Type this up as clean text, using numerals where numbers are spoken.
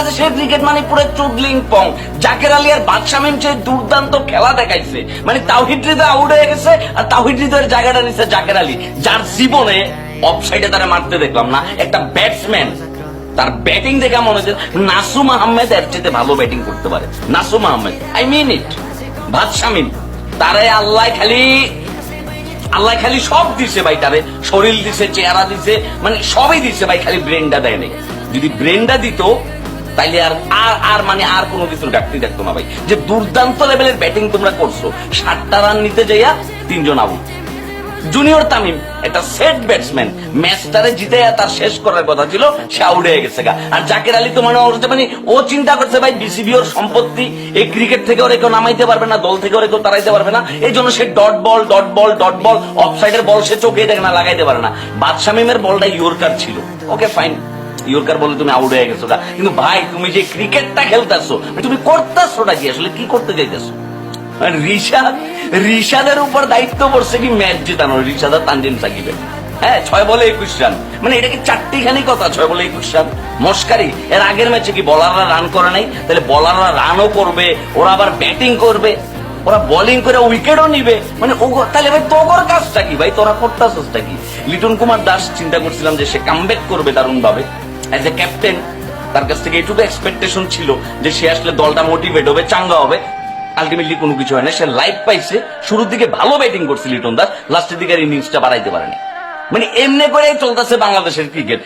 বাংলাদেশের ক্রিকেট মানে পুরো চুদলিং পং। জাকের আলী আর বাদশা মিম যে দুর্দান্ত খেলা দেখাইছে, মানে তাওহিদ হৃদয় আউট হয়ে গেছে আর তাওহিদ হৃদয়ের জায়গাটা নিচ্ছে জাকের আলী, যার জীবনে অফসাইডে তারা মারতে দেখলাম না। একটা ব্যাটসম্যান তার ব্যাটিং দেখে মনে হচ্ছে নাসুম আহমেদ এর চেয়ে ভালো ব্যাটিং করতে পারে। নাসুম আহমেদ, আই মিন ইট। বাদশা মিম তারে আল্লাহ খালি সব দিছে ভাই, তারে শরীর দিছে, চেহারা দিছে, মানে সবই দিছে ভাই, খালি ব্রেনটা দেয় নাই। যদি ব্রেনটা দিত তাইলে আর কোনো কিছুর ঘাটতি দেখতো না ভাই। যে দুর্দান্ত লেভেলের ব্যাটিং তোমরা করছো, 60টা রান নিতে যাইয়া 3 জন আউট। জুনিয়র তামিম একটা সেট ব্যাটসম্যান, ম্যাচটারে জিতে তার শেষ করার কথা ছিল, সে আউট হয়ে গেছে গা। আর জাকের আলী তো মানে ও চিন্তা করছে ভাই বিসিবি ওর সম্পত্তি, এই ক্রিকেট থেকে ওরে কেউ নামাইতে পারবে না, দল থেকে ওরে কেউ তাড়াইতে পারবে না, এই জন্য সে ডট বল অফসাইডের বল সে চোখে দেখে না, লাগাইতে পারে না। বাদশা মিমের বলটা ইয়র্কার ছিল, ওকে ফাইন, ইয়র্কার বলে তুমি আউট হয়ে গেছো গা। কিন্তু ভাই তুমি যে ক্রিকেটটা খেলতেছো, তুমি করতেছোটা কি, আসলে কি করতে চাইতেছো? রিশাদের উপর দায়িত্ব পড়ছে কি ম্যাচ জেতানো, রিশাদ আর তানজিম সাকিবের। হ্যাঁ, 6 বলে 21 রান, মানে এটা কি চারটিখানি কথা? 6 বলে 21 রান মস্কারি। এর আগের ম্যাচে কি বলাররা রান করে নাই? তাহলে বলাররা রানও করবে, ওরা আবার ব্যাটিং করবে, ওরা বোলিং করে উইকেটও নিবে, মানে তাহলে ভাই তোর কাজটা কি ভাই, তোরা করতেছটা কি? লিটন কুমার দাস চিন্তা করছিলাম যে সে কামব্যাক করবে দারুণ ভাবে অ্যাজ এ ক্যাপ্টেন, তার কাছ থেকে এইটুকু এক্সপেকটেশন ছিল যে সে আসলে দলটা মোটিভেট হবে, চাঙ্গা হবে। আলটিমেটলি কোনো কিছু হয় না, সে লাইফ পাইছে। শুরুর দিকে ভালো ব্যাটিং করছে লিটন দাস, লাস্টের দিকে ইনিংসটা বাড়াইতে পারেনি। মানে এমনি করেই চলতেছে বাংলাদেশের ক্রিকেট।